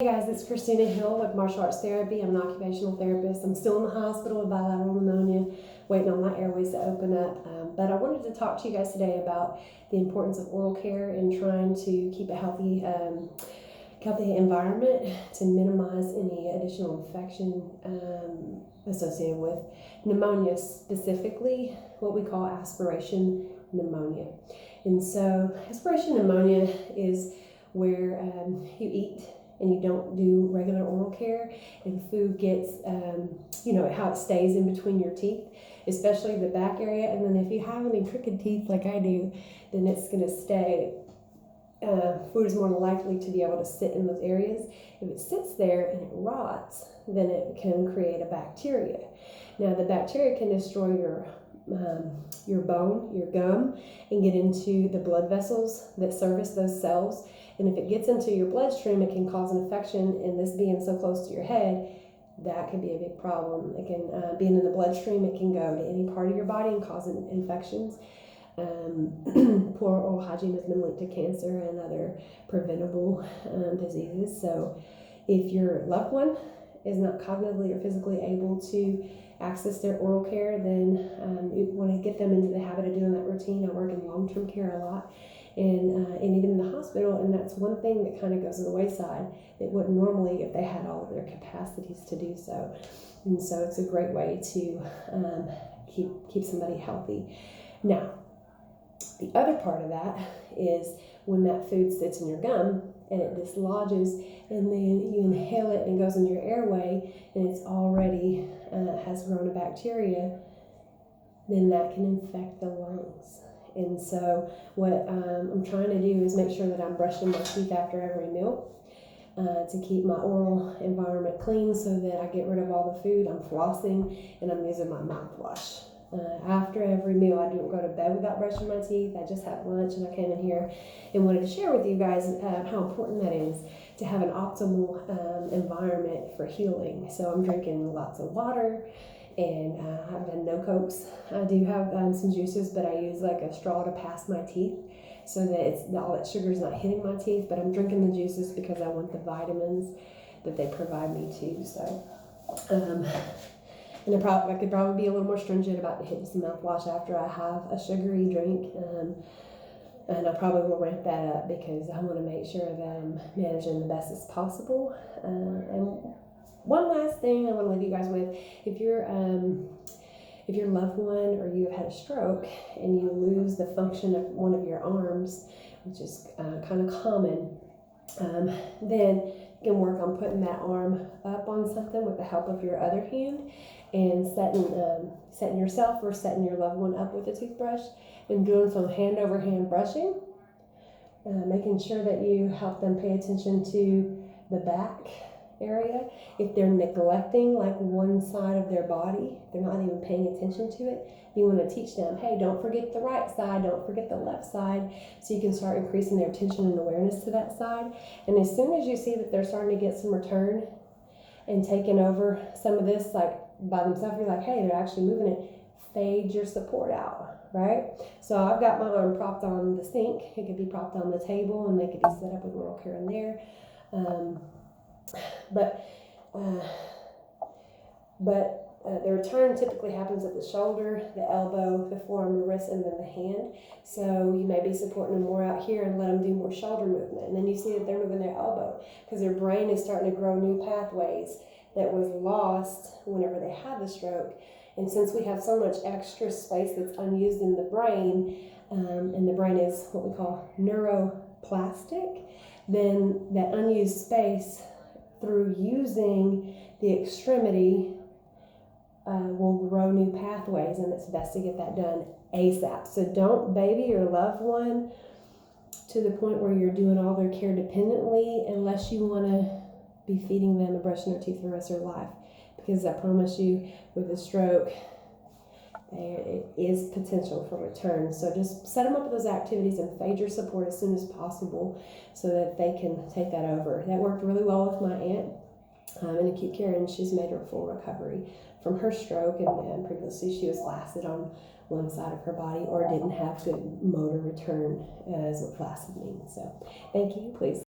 Hey guys, it's Christina Hill with Martial Arts Therapy. I'm an occupational therapist. I'm still in the hospital with bilateral pneumonia, waiting on my airways to open up. But I wanted to talk to you guys today about the importance of oral care and trying to keep a healthy environment to minimize any additional infection associated with pneumonia, specifically what we call aspiration pneumonia. And so aspiration pneumonia is where you eat and you don't do regular oral care, and food gets, how it stays in between your teeth, especially the back area. And then if you have any crooked teeth like I do, then it's going to stay. Food is more likely to be able to sit in those areas. If it sits there and it rots, then it can create a bacteria. Now, the bacteria can destroy your bone, your gum, and get into the blood vessels that service those cells. And if it gets into your bloodstream, it can cause an infection. And this being so close to your head, that can be a big problem. It can, being in the bloodstream, it can go to any part of your body and cause infections. Poor oral hygiene has been linked to cancer and other preventable diseases. So if your loved one is not cognitively or physically able to access their oral care, then you want to get them into the habit of doing that routine. I work in long-term care a lot, and even in the hospital, and that's one thing that kind of goes to the wayside. It wouldn't normally if they had all of their capacities to do so. And so it's a great way to keep somebody healthy. Now, the other part of that is when that food sits in your gum and it dislodges, and then you inhale it and it goes into your airway, and it's already has grown a bacteria, then that can infect the lungs. And so what I'm trying to do is make sure that I'm brushing my teeth after every meal to keep my oral environment clean so that I get rid of all the food. I'm flossing and I'm using my mouthwash. After every meal, I don't go to bed without brushing my teeth. I just had lunch and I came in here and wanted to share with you guys how important that is to have an optimal environment for healing. So I'm drinking lots of water, and I've done no Cokes. I do have some juices, but I use like a straw to pass my teeth so that all that sugar is not hitting my teeth. But I'm drinking the juices because I want the vitamins that they provide me too. So. And I could probably be a little more stringent about hitting some mouthwash after I have a sugary drink. And I probably will ramp that up because I want to make sure that I'm managing the best as possible. And one last thing I want to leave you guys with: if your loved one or you have had a stroke and you lose the function of one of your arms, which is kind of common, then you can work on putting that arm up on something with the help of your other hand, and setting yourself or setting your loved one up with a toothbrush and doing some hand over hand brushing, making sure that you help them pay attention to the back area. If they're neglecting like one side of their body, they're not even paying attention to it, you want to teach them, hey, don't forget the right side, don't forget the left side, so you can start increasing their attention and awareness to that side. And as soon as you see that they're starting to get some return and taking over some of this like by themselves, you're like, hey, they're actually moving it, fade your support out, right? So I've got my arm propped on the sink. It could be propped on the table, and they could be set up with oral care in there. The return typically happens at the shoulder, the elbow, the forearm, the wrist, and then the hand. So you may be supporting them more out here and let them do more shoulder movement. And then you see that they're moving their elbow because their brain is starting to grow new pathways that was lost whenever they had the stroke. And since we have so much extra space that's unused in the brain, and the brain is what we call neuroplastic, then that unused space, through using the extremity, will grow new pathways, and it's best to get that done ASAP. So don't baby your loved one to the point where you're doing all their care dependently unless you want to be feeding them and brushing their teeth for the rest of their life, because I promise you, with a stroke, there is potential for return. So just set them up with those activities and fade your support as soon as possible so that they can take that over. That worked really well with my aunt in acute care, and she's made her full recovery from her stroke. And previously she was flaccid on one side of her body or didn't have good motor return, is what flaccid means. So thank you. Please